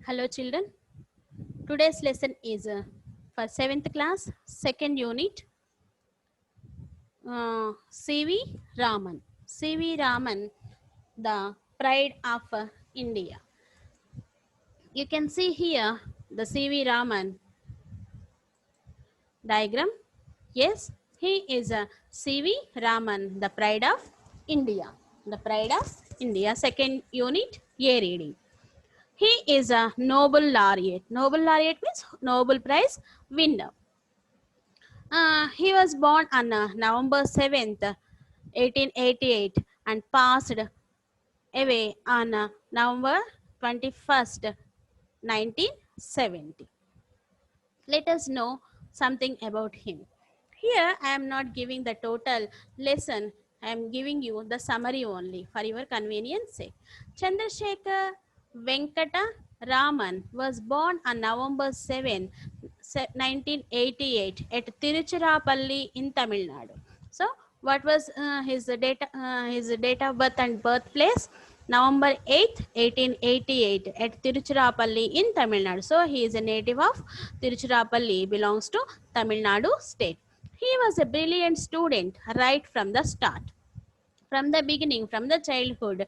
Hello children. Today's lesson is for 7th class, second unit, C.V. Raman. C.V. Raman, the pride of India. You can see here the C.V. Raman diagram. Yes, he is a C.V. Raman, the pride of India. The pride of India, second unit, A reading. He is a Nobel laureate. Nobel laureate means Nobel Prize winner. He was born on November 7th, 1888 and passed away on November 21st, 1970. Let us know something about him. Here I am not giving the total lesson. I am giving you the summary only for your convenience sake. Chandrasekhar Venkata Raman was born on November 7, 1988 at Tiruchirappalli in Tamil Nadu. So, what was his date of birth and birthplace? November 8th, 1888 at Tiruchirappalli in Tamil Nadu. So, he is a native of Tiruchirappalli, belongs to Tamil Nadu state. He was a brilliant student right from the start. From the beginning, from the childhood,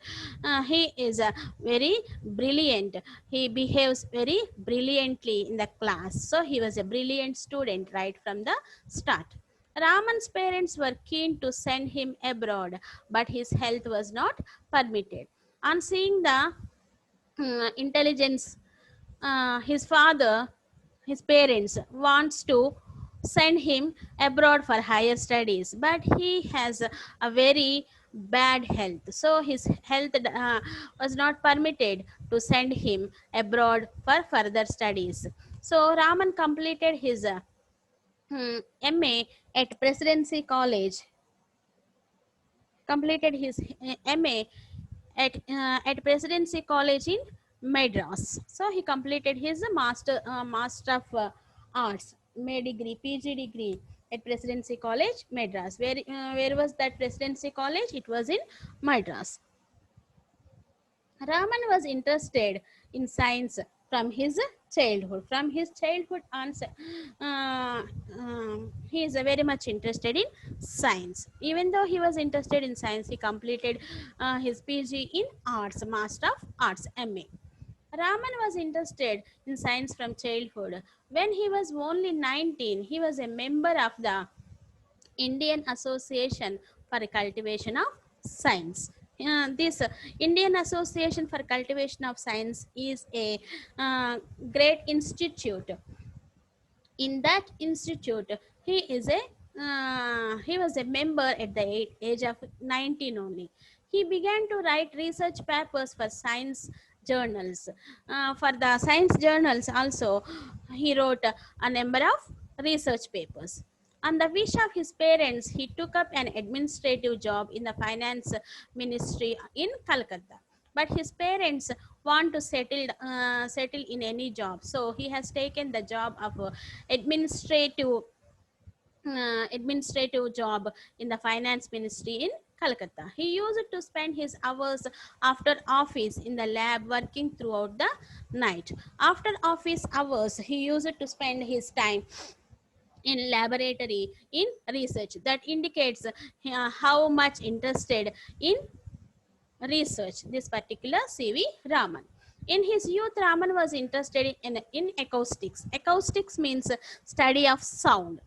he is very brilliant. He behaves very brilliantly in the class. So, he was a brilliant student right from the start. Raman's parents were keen to send him abroad, but his health was not permitted. On seeing the intelligence, his father, his parents wants to send him abroad for higher studies, but he has a very bad health, so his health was not permitted to send him abroad for further studies. So Raman completed his MA at Presidency College, completed his MA at Presidency College in Madras. So he completed his Master of Arts, May degree, PG degree at Presidency College, Madras. Where was that Presidency College? It was in Madras. Raman was interested in science from his childhood. From his childhood onset, he is very much interested in science. Even though he was interested in science, he completed his PG in Arts, Master of Arts, MA. Raman was interested in science from childhood. When he was only 19, he was a member of the Indian Association for Cultivation of Science. This Indian Association for Cultivation of Science is a great institute. In that institute, he was a member at the age of 19 only. He began to write research papers for science journals. For the science journals also, he wrote a number of research papers. On the wish of his parents, he took up an administrative job in the finance ministry in Calcutta. But his parents want to settle in any job, so he has taken the job of administrative administrative job in the finance ministry in Calcutta. He used to spend his hours after office in the lab working throughout the night. After office hours, he used to spend his time in laboratory in research. That indicates how much interested in research this particular C.V. Raman. In his youth, Raman was interested in acoustics. Acoustics means study of sound.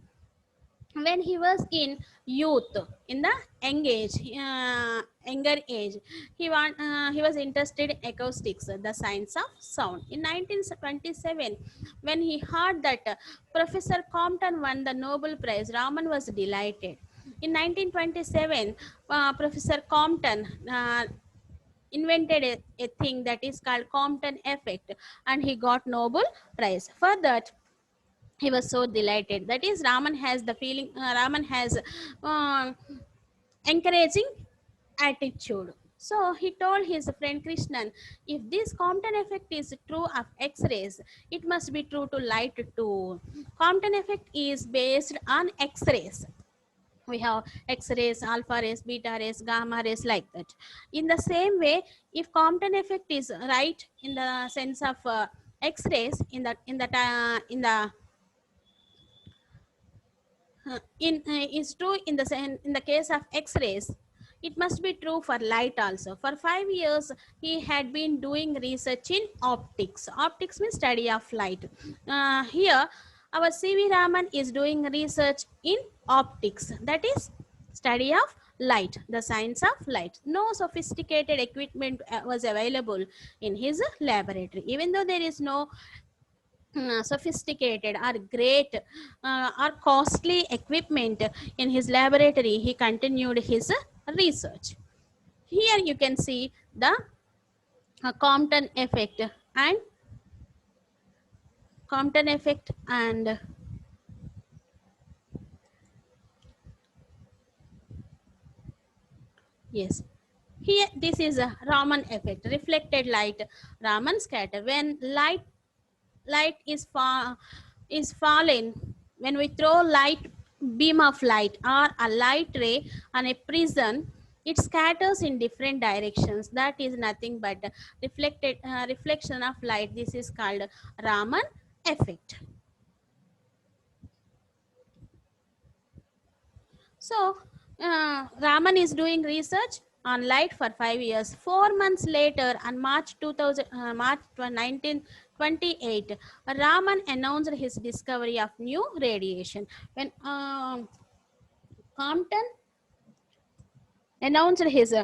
When he was in youth, in the younger age, he was interested in acoustics, the science of sound. In 1927, when he heard that Professor Compton won the Nobel Prize, Raman was delighted. In 1927, Professor Compton invented a thing that is called Compton effect, and he got Nobel Prize for that. He was so delighted. That is, Raman has the feeling, Raman has uh, encouraging attitude. So he told his friend Krishnan, if this Compton effect is true of X-rays, it must be true to light too. Compton effect is based on X-rays. We have X-rays, alpha rays, beta rays, gamma rays, like that. In the same way, if Compton effect is right in the sense of X-rays is true in the case of X-rays. It must be true for light also. For 5 years, he had been doing research in optics. Optics means study of light. Here, our C.V. Raman is doing research in optics. That is study of light, the science of light. No sophisticated equipment was available in his laboratory. Even though there is no sophisticated or great or costly equipment in his laboratory, he continued his research. Here you can see the Compton effect and Compton effect and yes, here this is a Raman effect, reflected light, Raman scatter. When light is fallen, when we throw light beam of light or a light ray on a prism, it scatters in different directions. That is nothing but reflection of light. This is called Raman effect. So, Raman is doing research on light for 5 years. 4 months later, on March 1928, Raman announced his discovery of new radiation. When Compton announced his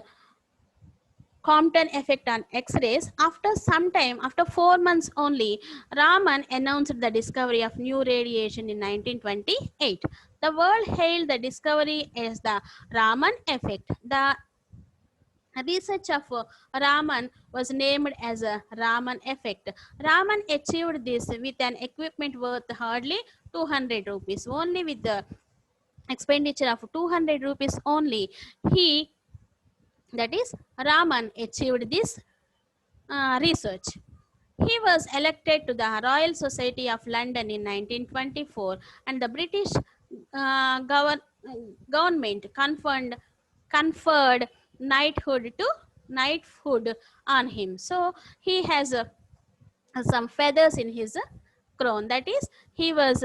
Compton effect on X-rays, after some time, after 4 months only, Raman announced the discovery of new radiation in 1928. The world hailed the discovery as the Raman effect. The research of Raman was named as a Raman effect. Raman achieved this with an equipment worth hardly 200 rupees. Only with the expenditure of 200 rupees only, he, that is Raman, achieved this research. He was elected to the Royal Society of London in 1924, and the British government conferred knighthood on him. So he has some feathers in his crown. That is, he was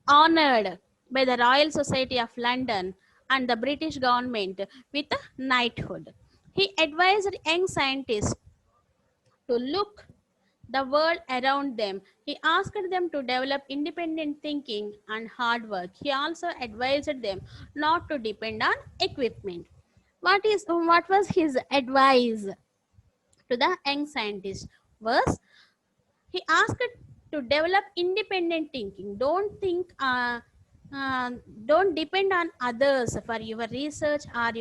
honored by the Royal Society of London and the British government with knighthood. He advised young scientists to look the world around them. He asked them to develop independent thinking and hard work. He also advised them not to depend on equipment. What was his advice to the young scientists? Was he asked to develop independent thinking. Uh, don't depend on others for your research or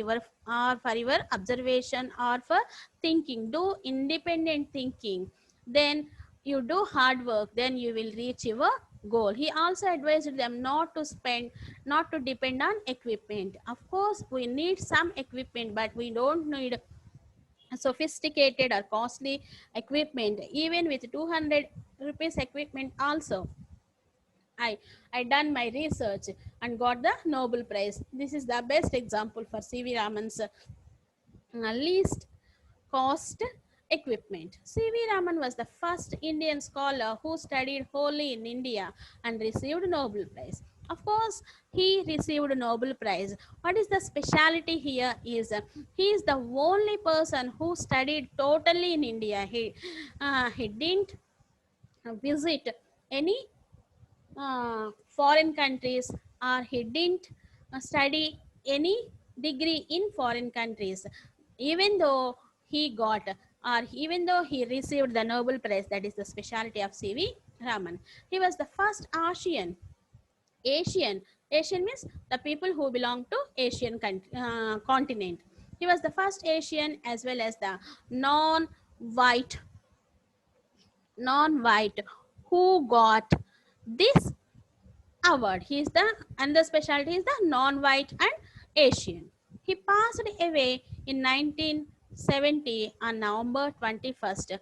for your observation or for thinking. Do independent thinking, then you do hard work, then you will reach your goal. He also advised them not to depend on equipment. Of course, we need some equipment, but we don't need sophisticated or costly equipment. Even with 200 rupees equipment also, I, I done my research and got the Nobel Prize. This is the best example for C.V. Raman's least cost equipment. C.V. Raman was the first Indian scholar who studied wholly in India and received Nobel Prize. Of course, he received Nobel Prize. What is the speciality here is he is the only person who studied totally in India. He didn't visit any foreign countries, or he didn't study any degree in foreign countries. Even though he got or even though he received the Nobel Prize, that is the specialty of C.V. Raman. He was the first Asian means the people who belong to Asian continent. He was the first Asian as well as the non-white non-white who got this award. He is the and the specialty is the non-white and Asian. He passed away in 1970 on November 21st.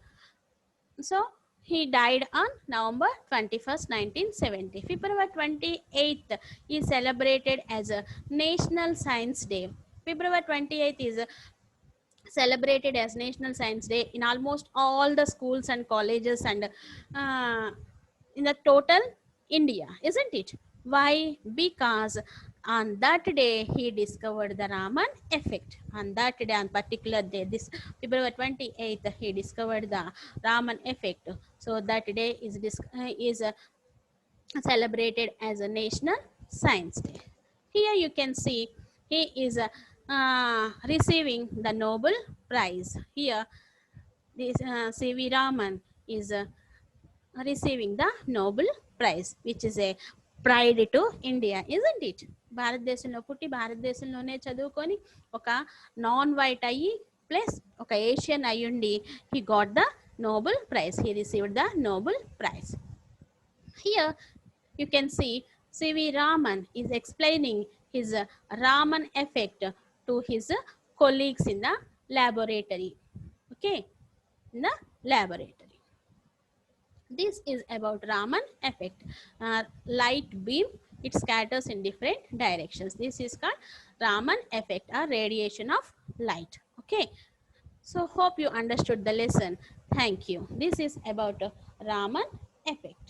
So he died on November 21st, 1970. February 28th is celebrated as a National Science Day. February 28th is celebrated as National Science Day in almost all the schools and colleges and in the total India, isn't it? Why? Because on that day he discovered the Raman effect. On that day, on particular day, this February 28th, he discovered the Raman effect. So that day is celebrated as a National Science Day. Here you can see he is receiving the Nobel Prize. Here, this C.V. Raman is receiving the Nobel Prize, which is a pride to India, isn't it? భారతదేశంలో పుట్టి భారతదేశంలోనే చదువుకొని ఒక non white అయ్యి plus ఒక Asian అయ్యుండి he got the Nobel prize. He received the Nobel prize. Here you can see C.V. Raman is explaining his Raman effect to his colleagues in the laboratory. Okay, in the laboratory. This is about Raman effect. Light beam, it scatters in different directions. This is called Raman effect or radiation of light. Okay, so hope you understood the lesson. Thank you. This is about Raman effect.